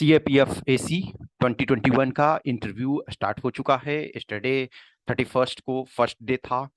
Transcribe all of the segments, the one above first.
CAPF AC 2021 का interview start हो चुका है। यस्टरडे 31 को फर्स्ट डे था।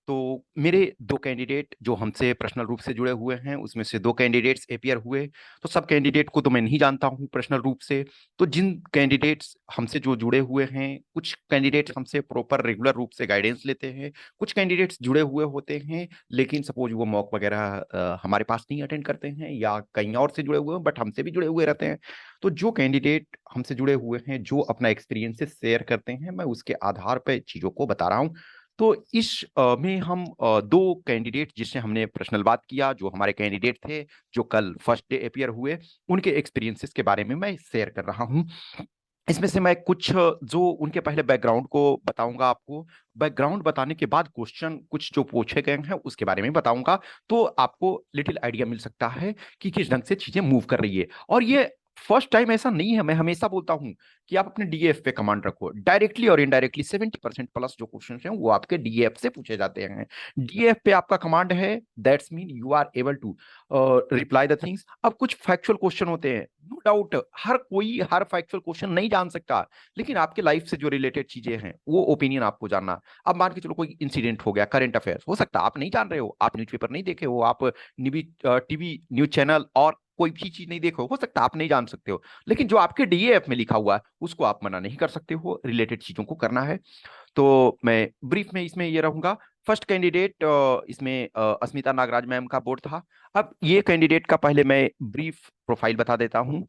तो मेरे दो कैंडिडेट जो हमसे पर्सनल रूप से जुड़े हुए हैं, उसमें से दो कैंडिडेट्स अपियर हुए। तो सब कैंडिडेट को तो मैं नहीं जानता हूं पर्सनल रूप से। तो जिन कैंडिडेट्स हमसे जो जुड़े हुए हैं, कुछ कैंडिडेट्स हमसे प्रॉपर रेगुलर रूप से गाइडेंस लेते हैं, कुछ कैंडिडेट्स जुड़े हुए होते हैं लेकिन सपोज वो मॉक वगैरह हमारे पास नहीं अटेंड करते हैं या कहीं और से जुड़े हुए हैं बट हमसे भी जुड़े हुए रहते हैं। तो जो कैंडिडेट हमसे जुड़े हुए हैं, जो अपना एक्सपीरियंसेस शेयर करते हैं, मैं उसके आधार पर चीजों को बता रहा हूँ। तो इस में हम दो कैंडिडेट जिससे हमने पर्सनल बात किया, जो हमारे कैंडिडेट थे जो कल फर्स्ट डे अपियर हुए, उनके एक्सपीरियंसेस के बारे में मैं शेयर कर रहा हूं। इसमें से मैं कुछ जो उनके पहले बैकग्राउंड को बताऊंगा आपको। बैकग्राउंड बताने के बाद क्वेश्चन कुछ जो पूछे गए हैं उसके बारे में बताऊंगा। तो आपको लिटिल आइडिया मिल सकता है कि किस ढंग से चीजें मूव कर रही है। और ये फर्स्ट टाइम ऐसा नहीं है। मैं हमेशा बोलता हूं कि आप अपने डीएफ पे कमांड रखो। डायरेक्टली और इनडायरेक्टली 70% प्लस जो क्वेश्चन हैं वो आपके डीएफ से पूछे जाते हैं। डीएफ पे आपका कमांड है, that's mean you are able to reply the things. अब कुछ फैक्चुअल क्वेश्चन होते हैं, नो डाउट हर कोई हर फैक्चुअल क्वेश्चन नहीं जान सकता, लेकिन आपके लाइफ से जो रिलेटेड चीजें हैं वो ओपिनियन आपको जानना। अब मान के चलो कोई इंसिडेंट हो गया, करंट अफेयर्स हो सकता है आप नहीं जान रहे हो, आप न्यूज़पेपर नहीं देखे हो, आप टीवी न्यूज चैनल और कोई भी चीज नहीं देखो, हो सकता है आप नहीं जान सकते हो, लेकिन जो आपके डीएएफ में लिखा हुआ है उसको आप मना नहीं कर सकते हो, रिलेटेड चीजों को करना है। तो मैं ब्रीफ में इसमें ये रहूंगा। फर्स्ट कैंडिडेट इसमें अस्मिता नागराज मैम का बोर्ड था। अब ये कैंडिडेट का पहले मैं ब्रीफ प्रोफाइल बता देता हूँ।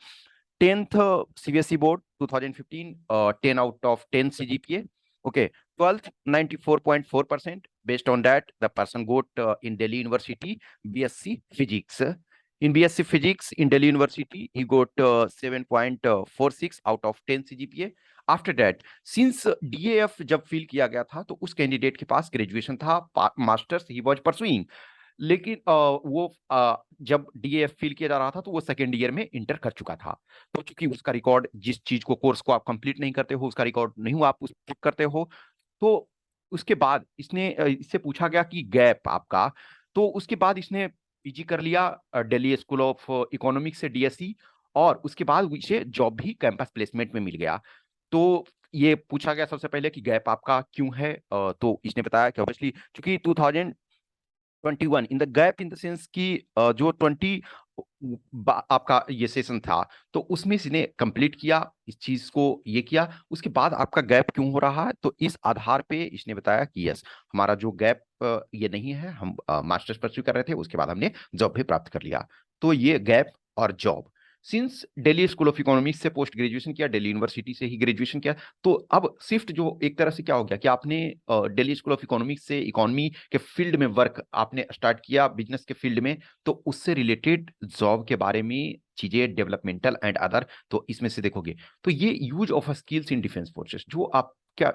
10th CBSE board 2015, 10 out of 10 CGPA. Okay, 12th 94.4%. Based on that, the person got in Delhi University BSc Physics. In BSc Physics in Delhi University, he got 7.46 out of 10 CGPA. After that, since DAF जब fill किया गया था तो उस candidate के पास graduation था, masters he was pursuing. लेकिन वो जब डीएफ फिल किया जा रहा था तो वो सेकेंड ईयर में इंटर कर चुका था। तो चूंकि उसका रिकॉर्ड, जिस चीज को कोर्स को आप कंप्लीट नहीं करते हो उसका रिकॉर्ड नहीं हुआ, आप उस करते हो। तो उसके बाद इससे पूछा गया कि गैप आपका। तो उसके बाद इसने पीजी कर लिया दिल्ली स्कूल ऑफ इकोनॉमिक्स से डीएससी, और उसके बाद इसे जॉब भी कैंपस प्लेसमेंट में मिल गया। तो ये पूछा गया सबसे पहले कि गैप आपका क्यों है। तो इसने बताया कि ऑब्वियसली चूंकि 2021 in the gap in the sense कि जो 20 आपका ये सेशन था तो उसमें इसने कंप्लीट किया, इस चीज को ये किया, उसके बाद आपका गैप क्यों हो रहा है। तो इस आधार पे इसने बताया कि यस, हमारा जो गैप ये नहीं है, हम मास्टर्स परस्यू कर रहे थे, उसके बाद हमने जॉब भी प्राप्त कर लिया। तो ये गैप और job. Since Delhi school of economics से पोस्ट ग्रेजुएशन किया, दिल्ली यूनिवर्सिटी से ही ग्रेजुएशन किया, तो अब शिफ्ट जो एक तरह से क्या हो गया कि आपने दिल्ली स्कूल ऑफ इकोनॉमिक्स से इकोनॉमी के फील्ड में वर्क आपने स्टार्ट किया, बिजनेस के फील्ड में, तो उससे रिलेटेड जॉब के बारे में चीजें डेवलपमेंटल एंड अदर, तो इसमें से देखोगे तो ये use of skills in defence forces, जो आप क्या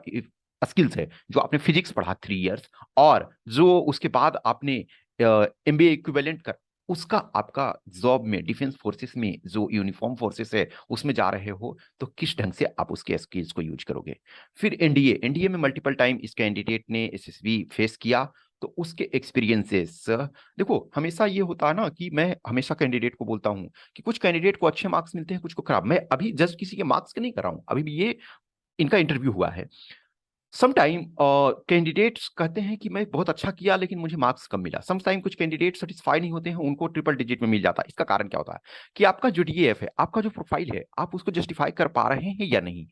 स्किल्स है जो आपने फिजिक्स पढ़ा 3 इयर्स, और जो उसके बाद आपने एमबीए इक्विवेलेंट कर, उसका आपका जॉब में डिफेंस फोर्सेस में जो यूनिफॉर्म फोर्सेस है उसमें जा रहे हो, तो किस ढंग से आप उसके स्किल्स को यूज करोगे। फिर एनडीए, एनडीए में मल्टीपल टाइम इस कैंडिडेट ने एसएसबी फेस किया, तो उसके एक्सपीरियंसेस देखो। हमेशा ये होता है ना कि मैं हमेशा कैंडिडेट को बोलता हूं कि कुछ कैंडिडेट को अच्छे मार्क्स मिलते हैं, कुछ को खराब। मैं अभी जस्ट किसी के मार्क्स के नहीं कर रहा हूं, अभी भी ये इनका इंटरव्यू हुआ है। समटाइम कैंडिडेट्स कहते हैं कि मैं बहुत अच्छा किया लेकिन मुझे मार्क्स कम मिला। समटाइम कुछ कैंडिडेट सेटिस्फाई नहीं होते हैं, उनको ट्रिपल डिजिट में मिल जाता है। इसका कारण क्या होता है कि आपका जो डीएफ है, आपका जो प्रोफाइल है, आप उसको जस्टिफाई कर पा रहे हैं या नहीं।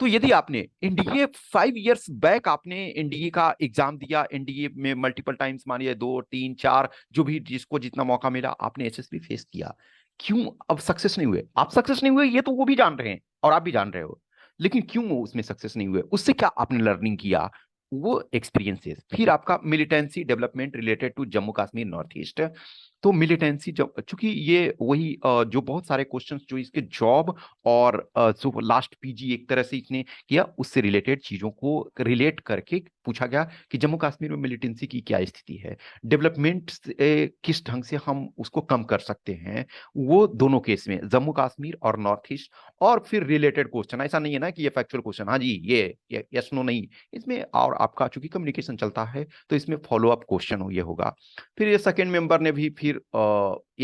तो यदि आपने एनडीए 5 इयर्स बैक आपने एनडीए का एग्जाम दिया, एनडीए में मल्टीपल टाइम्स, मानिए 2 3 4 जो भी जिसको जितना मौका मिला, आपने एसएसबी फेस किया, क्यों अब सक्सेस नहीं हुए। आप सक्सेस नहीं हुए ये तो वो भी जान रहे हैं और आप भी जान रहे हो, लेकिन क्यों वो उसमें सक्सेस नहीं हुए, उससे क्या आपने लर्निंग किया, वो एक्सपीरियंसेस। फिर आपका militancy development related to Jammu Kashmir north east. तो मिलिटेंसी जब, चूंकि ये वही जो बहुत सारे क्वेश्चंस जो इसके जॉब और जो लास्ट पीजी एक तरह से इसने किया उससे रिलेटेड चीजों को रिलेट करके पूछा गया कि जम्मू कश्मीर में मिलिटेंसी की क्या स्थिति है, डेवलपमेंट किस ढंग से हम उसको कम कर सकते हैं। वो दोनों केस में जम्मू कश्मीर और नॉर्थ ईस्ट और फिर रिलेटेड क्वेश्चन। ऐसा नहीं है ना कि ये फैक्चुअल क्वेश्चन, हाँ जी ये यस नो नहीं, इसमें और आपका चूंकि कम्युनिकेशन चलता है तो इसमें फॉलो अप क्वेश्चन ये होगा। फिर ये सेकंड मेंबर ने भी फिर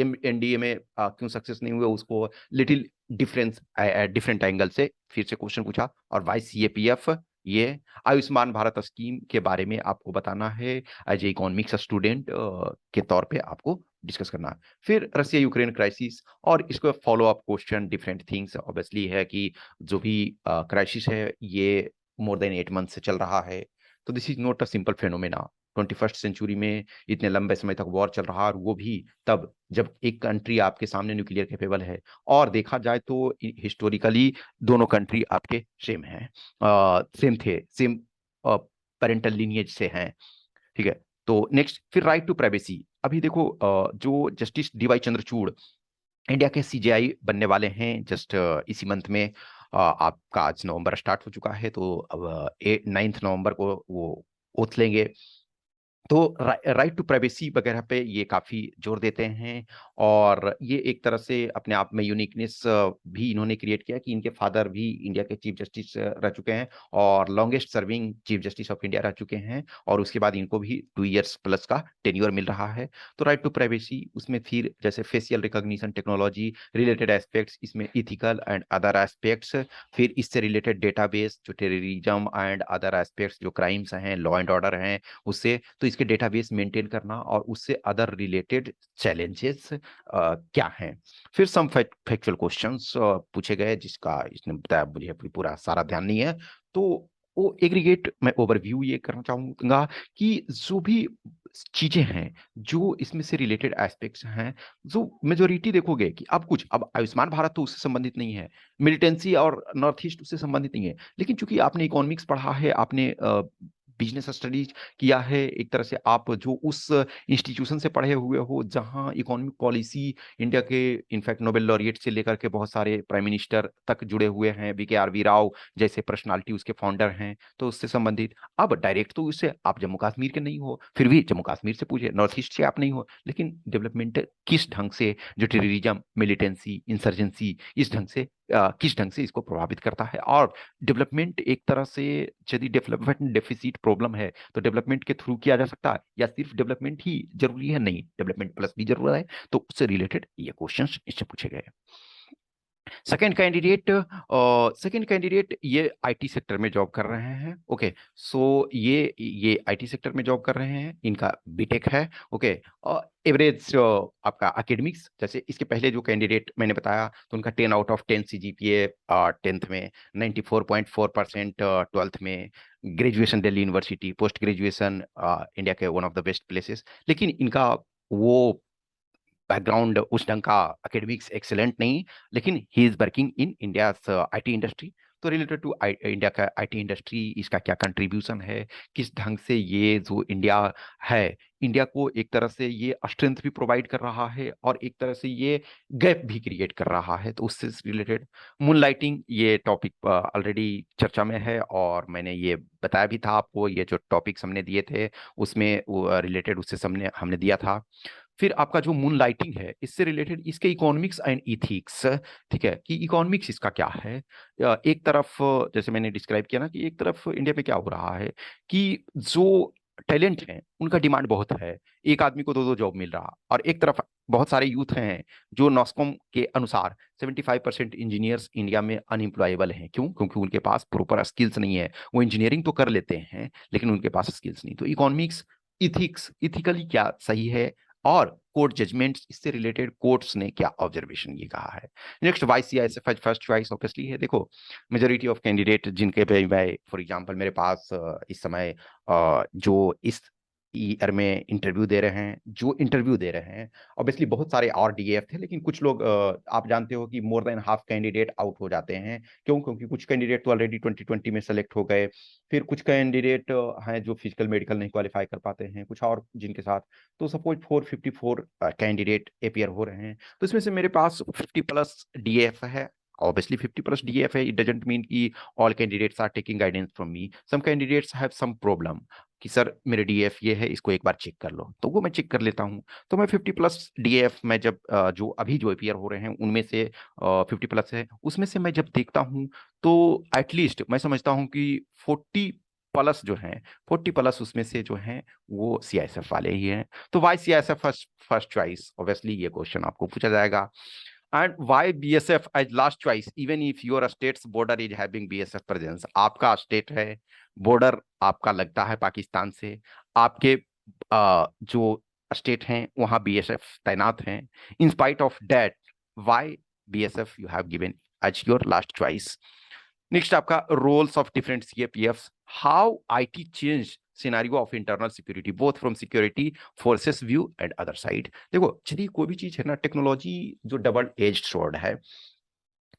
एनडीए में क्यों सक्सेस नहीं हुए उसको लिटिल डिफरेंट एंगल से फिर से क्वेश्चन पूछा। और वाई सीएपीएफ, ये आयुष्मान भारत स्कीम के बारे में आपको बताना है, एज ए इकोनॉमिक्स स्टूडेंट के तौर पे आपको डिस्कस करना है। फिर रसिया यूक्रेन क्राइसिस और इसको follow up question different things obviously है कि जो भी क्राइसिस है ये मोर देन 8 मंथ से चल रहा है, तो this is not a simple phenomena. 21st century में इतने लंबे समय तक वॉर चल रहा है, और वो भी तब जब एक कंट्री आपके सामने न्यूक्लियर कैपेबल है। और देखा जाए तो हिस्टोरिकली दोनों कंट्री आपके सेम हैं, सेम थे, सेम पेरेंटल लीनिएज से हैं, ठीक है। तो नेक्स्ट फिर राइट टू प्राइवेसी। अभी देखो जो जस्टिस डीवाई चंद्रचूड़ इंडिया के सीजेआई बनने वाले हैं जस्ट इसी मंथ में, आपका आज नवंबर स्टार्ट हो चुका है, तो अब 9 नवंबर को वो ओथ लेंगे। तो राइट टू प्राइवेसी वगैरह पे ये काफी जोर देते हैं, और ये एक तरह से अपने आप में यूनिकनेस भी इन्होंने क्रिएट किया कि इनके फादर भी इंडिया के चीफ जस्टिस रह चुके हैं और longest serving chief justice of India रह चुके हैं, और उसके बाद इनको भी 2 इयर्स प्लस का टेन्योर मिल रहा है। तो राइट टू प्राइवेसी उसमें फिर जैसे facial recognition technology related aspects, इसमें इथिकल एंड अदर एस्पेक्ट्स, फिर इससे रिलेटेड डेटाबेस जो टेररिज्म एंड अदर एस्पेक्ट्स जो क्राइम्स हैं, लॉ एंड ऑर्डर हैं उससे, तो इसके डेटाबेस मेंटेन करना, और उससे अदर रिलेटेड चैलेंजेस क्या हैं। फिर सम फैक्चुअल क्वेश्चंस पूछे गए, जिसका इसने बताया मुझे पूरा सारा ध्यान नहीं है, तो वो एग्रीगेट मैं ओवरव्यू ये करना चाहूंगा कि जो भी चीजें हैं जो इसमें से रिलेटेड एस्पेक्ट्स हैं, जो मेजोरिटी देखोगे कि अब आयुष्मान भारत तो उससे संबंधित नहीं है, मिलिटेंसी और नॉर्थ ईस्ट उससे संबंधित नहीं है, लेकिन चूंकि आपने इकोनॉमिक्स पढ़ा है, आपने बिजनेस स्टडीज किया है, एक तरह से आप जो उस इंस्टीट्यूशन से पढ़े हुए हो जहां इकोनॉमिक पॉलिसी इंडिया के इनफैक्ट नोबेल लॉरिएट से लेकर के बहुत सारे प्राइम मिनिस्टर तक जुड़े हुए हैं, BKRV राव जैसे पर्सनालिटी उसके फाउंडर हैं, तो उससे संबंधित। अब डायरेक्ट तो उससे आप जम्मू कश्मीर के नहीं हो, फिर भी जम्मू कश्मीर से पूछे, नॉर्थ ईस्ट से आप नहीं हो, लेकिन डेवलपमेंट किस ढंग से जो टेररिज्म, मिलिटेंसी, इंसर्जेंसी, इस ढंग से किस ढंग से इसको प्रभावित करता है। और डेवलपमेंट एक तरह से, यदि डेवलपमेंट डेफिसिट प्रॉब्लम है तो डेवलपमेंट के थ्रू किया जा सकता है, या सिर्फ डेवलपमेंट ही जरूरी है, नहीं डेवलपमेंट प्लस भी जरूरत है, तो उससे रिलेटेड ये क्वेश्चंस इससे पूछे गए। सेकंड कैंडिडेट ये आईटी सेक्टर में जॉब कर रहे हैं, ओके। सो ये आईटी सेक्टर में जॉब कर रहे हैं, इनका बीटेक है, ओके। एवरेज आपका एकेडमिक्स, जैसे इसके पहले जो कैंडिडेट मैंने बताया तो उनका 10 आउट ऑफ 10 CGPA 10th में, 94.4% 12th में, graduation Delhi university, post graduation India के one of the best places. लेकिन इनका वो बैकग्राउंड उस ढंग का एकेडमिक्स एक्सेलेंट नहीं, लेकिन he is working in India IT industry. तो रिलेटेड टू इंडिया का आईटी इंडस्ट्री, इसका क्या कंट्रीब्यूशन है, किस ढंग से ये जो इंडिया है, इंडिया को एक तरह से ये स्ट्रेंथ भी प्रोवाइड कर रहा है और एक तरह से ये गैप भी क्रिएट कर रहा है, तो उससे रिलेटेड मून लाइटिंग ये टॉपिक ऑलरेडी चर्चा में है, और मैंने ये बताया भी था आपको, ये जो टॉपिक्स हमने दिए थे उसमें रिलेटेड उससे हमने दिया था। फिर आपका जो मून लाइटिंग है इससे रिलेटेड इसके इकोनॉमिक्स एंड इथिक्स, ठीक है, कि इकोनॉमिक्स इसका क्या है। एक तरफ जैसे मैंने डिस्क्राइब किया ना कि एक तरफ इंडिया में क्या हो रहा है कि जो टैलेंट है उनका डिमांड बहुत है, एक आदमी को 2-2 जॉब मिल रहा, और एक तरफ बहुत सारे यूथ हैं जो नॉस्कॉम के अनुसार 75% इंजीनियर्स इंडिया में अनएम्प्लॉयबल हैं। क्यों? क्योंकि उनके पास प्रॉपर स्किल्स नहीं है, वो इंजीनियरिंग तो कर लेते हैं लेकिन उनके पास स्किल्स नहीं। तो इकोनॉमिक्स, इथिक्स, इथिकली क्या सही है, और कोर्ट जजमेंट्स, इससे रिलेटेड कोर्ट्स ने क्या ऑब्जर्वेशन ये कहा है। Next YCISF first choice obviously है। देखो मेजोरिटी ऑफ कैंडिडेट जिनके पे मैं फॉर एग्जांपल मेरे पास इस समय जो इस ईयर में इंटरव्यू दे रहे हैं ऑब्वियसली बहुत सारे और DAF थे, लेकिन कुछ लोग आप जानते हो कि more than half candidate out हो जाते हैं। क्यों? क्योंकि कुछ कैंडिडेट तो ऑलरेडी 2020 में सेलेक्ट हो गए, फिर कुछ कैंडिडेट हैं जो फिजिकल मेडिकल नहीं क्वालिफाई कर पाते हैं, कुछ और जिनके साथ, तो सपोज 454 कैंडिडेट अपियर हो रहे हैं, तो इसमें से मेरे पास 50+ DAF है। Obviously 50+ DAF है, it doesn't mean कि all candidates are taking guidance from me. Some candidates have some problem. कि सर मेरे डीएफ ये है, इसको एक बार चेक कर लो, तो वो मैं चेक कर लेता हूँ। तो मैं 50+ डीएफ में जब जो अभी जो अपीयर हो रहे हैं उनमें से 50+ है, उसमें से मैं जब देखता हूँ तो एटलीस्ट मैं समझता हूँ कि 40+ जो हैं, 40+ उसमें से जो हैं वो सीआईएसएफ वाले ही हैं। तो why CISF first first choice, obviously ये क्वेश्चन आपको पूछा जाएगा। And why BSF as last choice even if your state's border is having BSF presence. आपका स्टेट है, बॉर्डर आपका लगता है पाकिस्तान से, आपके जो स्टेट हैं वहां बीएसएफ तैनात हैं, in spite of that why BSF you have given as your last choice. Next आपका roles of different CAPFs, how it change scenario of internal security both from security forces view and other side. देखो चलिए कोई भी चीज है ना, technology जो double edged sword है,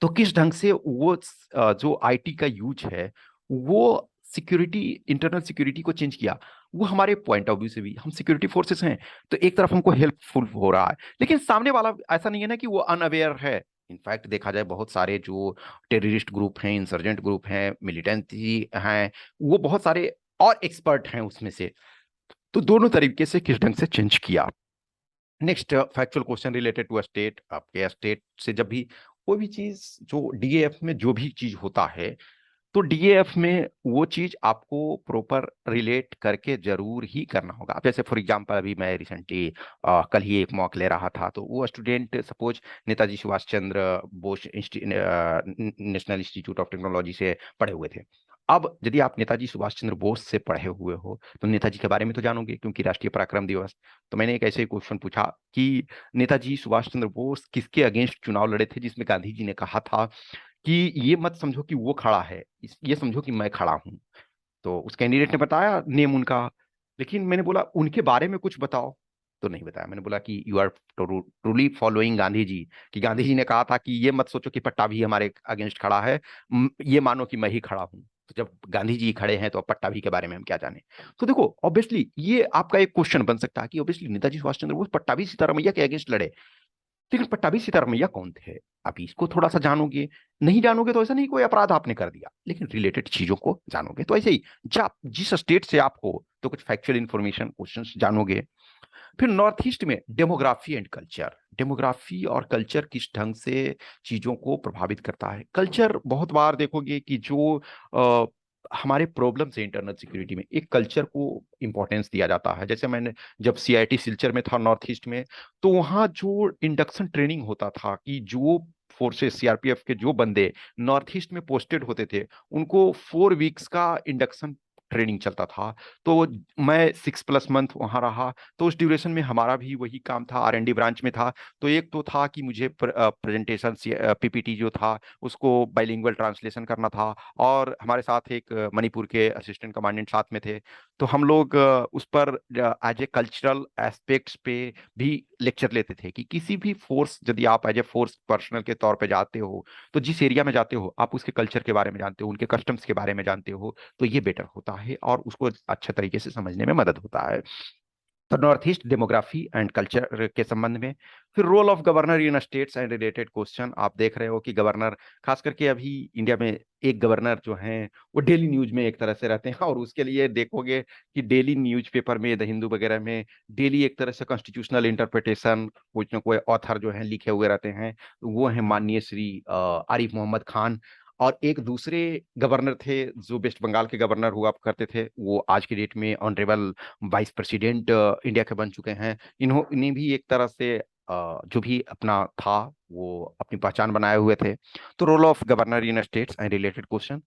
तो किस ढंग से वो जो आईटी का यूज है वो सिक्योरिटी, इंटरनल सिक्योरिटी को चेंज किया, वो हमारे पॉइंट ऑफ व्यू से भी, हम सिक्योरिटी फोर्सेस हैं तो एक तरफ हमको हेल्पफुल हो रहा है, लेकिन सामने वाला ऐसा नहीं है ना कि वो अनअवेयर है। इनफैक्ट देखा जाए बहुत सारे जो टेररिस्ट ग्रुप हैं, इंसर्जेंट ग्रुप हैं, मिलिटेंसी हैं, वो बहुत सारे और एक्सपर्ट हैं उसमें से। तो दोनों तरीके से किस ढंग से चेंज किया। Next factual question related to state, आपके स्टेट से जब भी कोई भी चीज जो डीएएफ में जो भी चीज होता है, तो डीएएफ में वो चीज आपको प्रॉपर रिलेट करके जरूर ही करना होगा। अब जैसे फॉर एग्जांपल अभी मैं रिसेंटली कल ही एक मॉक ले रहा था, तो वो student suppose Netaji Subhash Chandra Bose national institute of technology से पढ़े हुए थे। अब यदि आप नेताजी सुभाष चंद्र बोस से पढ़े हुए हो तो नेताजी के बारे में तो जानोगे, क्योंकि राष्ट्रीय पराक्रम दिवस। तो मैंने एक ऐसे क्वेश्चन पूछा कि नेताजी सुभाष चंद्र बोस किसके अगेंस्ट चुनाव लड़े थे जिसमें गांधी जी ने कहा था कि ये मत समझो कि वो खड़ा है, ये समझो कि मैं खड़ा हूं। तो उस कैंडिडेट ने बताया नेम उनका, लेकिन मैंने बोला उनके बारे में कुछ बताओ, तो नहीं बताया। मैंने बोला कि you are truly following Gandhi ji, कि गांधी जी ने कहा था कि ये मत सोचो कि पट्टा भी हमारे अगेंस्ट खड़ा है, ये मानो कि मैं ही खड़ा हूं। तो जब गांधी जी खड़े हैं तो अब पट्टा भी के बारे में हम क्या जाने। तो देखो ऑब्वियसली ये आपका एक क्वेश्चन बन सकता है कि ऑब्वियसली नेताजी सुभाष चंद्र बोस पट्टाभी सीतारामैया के अगेंस्ट लड़े, लेकिन पट्टाभी सीतारामैया कौन थे। आप इसको थोड़ा सा जानोगे, नहीं जानोगे तो ऐसा नहीं कोई अपराध आपने कर दिया, लेकिन रिलेटेड चीजों को जानोगे तो ऐसे ही जिस स्टेट से आप हो तो कुछ फैक्चुअल इंफॉर्मेशन क्वेश्चंस जानोगे। फिर नॉर्थ ईस्ट में डेमोग्राफी एंड कल्चर, डेमोग्राफी और कल्चर किस ढंग से चीजों को प्रभावित करता है। कल्चर बहुत बार देखोगे कि जो हमारे प्रॉब्लम्स है इंटरनल सिक्योरिटी में, एक कल्चर को इंपॉर्टेंस दिया जाता है। जैसे मैंने जब सीआईटी सिलचर में था नॉर्थ ईस्ट में, तो वहाँ जो इंडक्शन ट्रेनिंग होता था कि जो फोर्सेस सीआरपीएफ के जो बंदे नॉर्थ ईस्ट में पोस्टेड होते थे उनको 4 वीक्स का इंडक्शन ट्रेनिंग चलता था। तो मैं 6+ मंथ वहां रहा, तो उस ड्यूरेशन में हमारा भी वही काम था, आरएनडी ब्रांच में था। तो एक तो था कि मुझे प्रेजेंटेशन पीपीटी जो था उसको बाइलिंगुअल ट्रांसलेशन करना था, और हमारे साथ एक मणिपुर के असिस्टेंट कमांडेंट साथ में थे। तो हम लोग उस पर एज ए कल्चरल एस्पेक्ट्स पे भी लेक्चर लेते थे कि किसी भी फोर्स, यदि आप एज ए फोर्स पर्सनल के तौर पे जाते हो तो जिस एरिया में जाते हो आप उसके कल्चर के बारे में जानते हो, उनके कस्टम्स के बारे में जानते हो, तो ये बेटर होता है और उसको अच्छे तरीके से समझने में मदद होता है। तो north east demography and culture के संबंध में। फिर role of governor in states and related question, आप देख रहे हो कि गवर्नर, खास करके अभी इंडिया में एक गवर्नर जो हैं वो डेली न्यूज में एक तरह से रहते हैं, और उसके लिए देखोगे कि डेली न्यूज़पेपर में, द हिंदू वगैरह में डेली एक तरह से कॉन्स्टिट्यूशनल इंटरप्रिटेशन कुछ न कोई ऑथर जो है लिखे हुए रहते हैं। वो है माननीय श्री आरिफ मोहम्मद खान। और एक दूसरे गवर्नर थे जो वेस्ट बंगाल के गवर्नर हुआ करते थे, वो आज की डेट में ऑनरेबल वाइस प्रेसिडेंट इंडिया के बन चुके हैं। इन्हें भी एक तरह से जो भी अपना था वो अपनी पहचान बनाए हुए थे। तो role of governor in states and related question.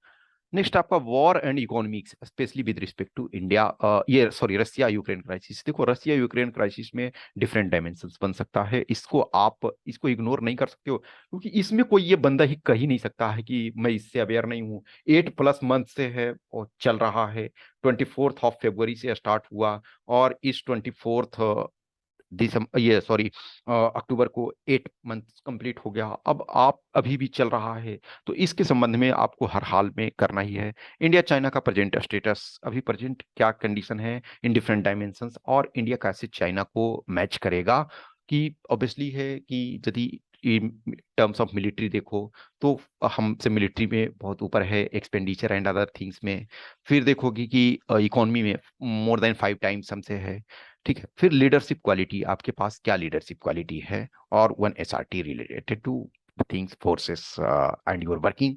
Next आपका war and economics specially with respect to India, ये सॉरी रसिया यूक्रेन क्राइसिस। देखो रसिया यूक्रेन क्राइसिस में डिफरेंट डायमेंशंस बन सकता है, इसको आप इसको इग्नोर नहीं कर सकते हो, क्योंकि इसमें कोई ये बंदा ही कह ही नहीं सकता है कि मैं इससे अवेयर नहीं हूँ। 8+ मंथ से है और चल रहा है, 24 फरवरी से स्टार्ट हुआ, और इस 24 दिसंबर, ये सॉरी अक्टूबर को 8 मंथ कंप्लीट हो गया। अब आप अभी भी चल रहा है, तो इसके संबंध में आपको हर हाल में करना ही है। इंडिया चाइना का प्रेजेंट स्टेटस, अभी प्रेजेंट क्या कंडीशन है इन डिफरेंट डायमेंशंस, और इंडिया कैसे चाइना को मैच करेगा। कि ऑब्वियसली है कि यदि टर्म्स ऑफ मिलिट्री देखो तो हमसे मिलिट्री में बहुत ऊपर है, एक्सपेंडिचर एंड अदर थिंग्स में। फिर देखोगे कि इकोनॉमी में मोर देन 5 टाइम्स हमसे है। ठीक है, फिर लीडरशिप क्वालिटी, आपके पास क्या लीडरशिप क्वालिटी है, और 1 SRT related two things forces and your working.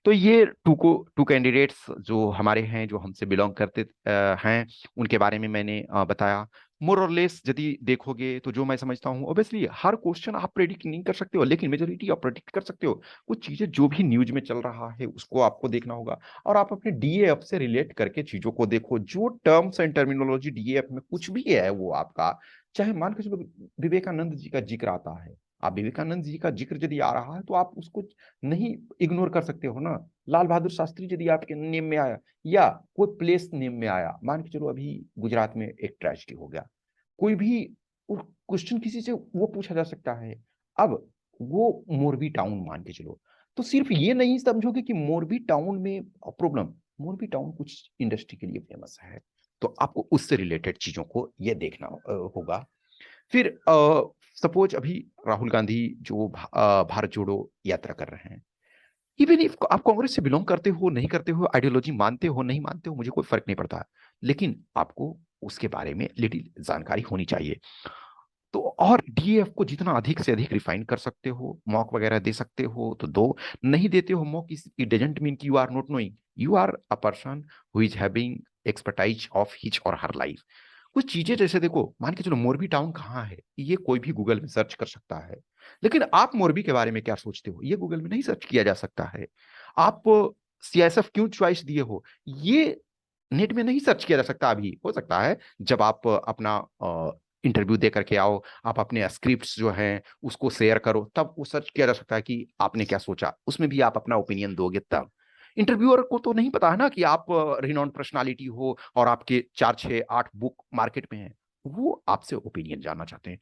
तो ये टू कैंडिडेट्स जो हमारे हैं, जो हमसे बिलोंग करते हैं, उनके बारे में मैंने बताया। मोर और लेस यदि देखोगे तो जो मैं समझता हूँ, ऑब्वियसली हर क्वेश्चन आप प्रेडिक्ट नहीं कर सकते हो, लेकिन मेजोरिटी आप प्रेडिक्ट कर सकते हो। कुछ चीजें जो भी न्यूज में चल रहा है उसको आपको देखना होगा, और आप अपने डीएएफ से रिलेट करके चीजों को देखो। जो टर्म्स एंड टर्मिनोलॉजी डीएएफ में कुछ भी है वो आपका, चाहे मान के चलो विवेकानंद जी का जिक्र आता है, आप विवेकानंद जी का जिक्र यदि आ रहा है तो आप उसको नहीं इग्नोर कर सकते हो ना। लाल बहादुर शास्त्री यदि आपके नेम में आया, या कोई प्लेस नेम में आया, मान के चलो अभी गुजरात में एक ट्रेजेडी हो गया, कोई भी क्वेश्चन किसी से वो पूछा जा सकता है। अब वो मोरबी टाउन मान के चलो, तो सिर्फ ये नहीं समझोगे कि मोरबी टाउन में प्रॉब्लम, मोरबी टाउन कुछ इंडस्ट्री के लिए फेमस है, तो आपको उससे रिलेटेड चीजों को ये देखना होगा। फिर सपोज अभी राहुल गांधी जो भारत जोड़ो यात्रा कर रहे हैं, इवन इफ आप कांग्रेस से बिलोंग करते हो नहीं करते हो, आइडियोलॉजी मानते हो नहीं मानते हो, मुझे कोई फर्क नहीं पड़ता, लेकिन आपको उसके बारे में लिटिल जानकारी होनी चाहिए। तो और डीएफ को जितना अधिक से अधिक रिफाइन कर सकते हो, मॉक वगैरह दे सकते हो तो दो, नहीं देते हो मॉक, इट डजंट मीन कि you are not knowing, you are a person who is having expertise of his or her life. कुछ चीजें जैसे देखो, मान के चलो मोरबी टाउन कहाँ है, ये कोई भी गूगल में सर्च कर सकता है, लेकिन आप मोरबी के बारे में क्या सोचते हो, ये गूगल में नहीं सर्च किया जा सकता है। आप सीएसएफ क्यों चॉइस दिए हो, ये नेट में नहीं सर्च किया जा सकता। अभी हो सकता है जब आप अपना इंटरव्यू दे करके आओ, आप अपने स्क्रिप्ट्स जो हैं उसको शेयर करो, तब वो सर्च किया जा सकता है कि आपने क्या सोचा, उसमें भी आप अपना ओपिनियन दोगे तब। इंटरव्यूअर को तो नहीं पता है ना कि आप रिनॉन्ड पर्सनालिटी हो और आपके 4 6 8 बुक मार्केट में हैं, वो आपसे ओपिनियन जानना चाहते हैं।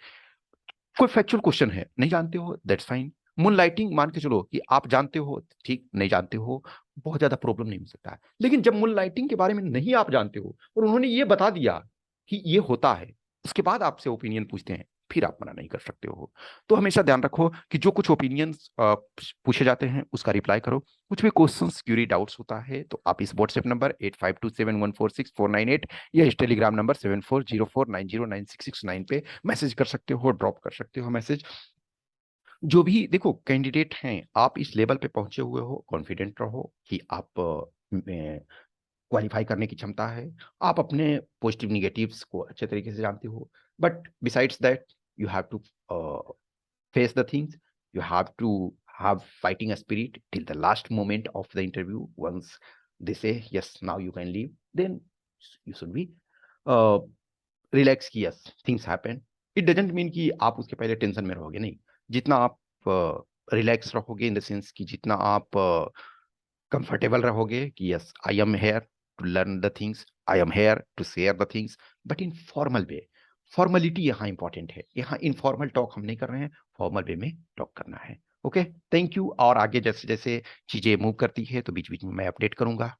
कोई फैक्चुअल क्वेश्चन है, नहीं जानते हो, दैट्स फाइन। मून लाइटिंग मान के चलो कि आप जानते हो, ठीक, नहीं जानते हो, बहुत ज्यादा प्रॉब्लम नहीं हो सकता है। लेकिन जब मून लाइटिंग के बारे में नहीं आप जानते हो और उन्होंने ये बता दिया कि ये होता है, उसके बाद आपसे ओपिनियन पूछते हैं, फिर आप मना नहीं कर सकते हो। तो हमेशा ध्यान रखो कि जो कुछ ओपिनियंस पूछे जाते हैं उसका रिप्लाई करो। कुछ भी क्वेश्चंस क्यूरी डाउट्स होता है तो आप इस व्हाट्सएप नंबर 8527146498 या इस टेलीग्राम नंबर 7404909669 पे मैसेज कर सकते हो, ड्रॉप कर सकते हो मैसेज। जो भी देखो कैंडिडेट हैं, आप इस लेवल पे पहुंचे हुए हो, कॉन्फिडेंट रहो कि आप क्वालिफाई करने की क्षमता है। आप अपने पॉजिटिव निगेटिव्स को अच्छे तरीके से जानते हो, but besides that you have to face the things, you have to have fighting a spirit till the last moment of the interview. Once they say yes, now you can leave, then you should be uh, relax कि yes, things happen. It doesn't mean कि आप उसके पहले tension में रहोगे, नहीं। जितना आप रिलैक्स रहोगे, इन द सेंस कि जितना आप कंफर्टेबल रहोगे कि yes, I am here to learn the things, I am here to share the things, but in formal way. Formality यहाँ इंपॉर्टेंट है, यहाँ इनफॉर्मल टॉक हम नहीं कर रहे हैं, फॉर्मल वे में टॉक करना है। Okay, thank you. और आगे जैसे जैसे चीजें मूव करती है तो बीच बीच में मैं अपडेट करूंगा।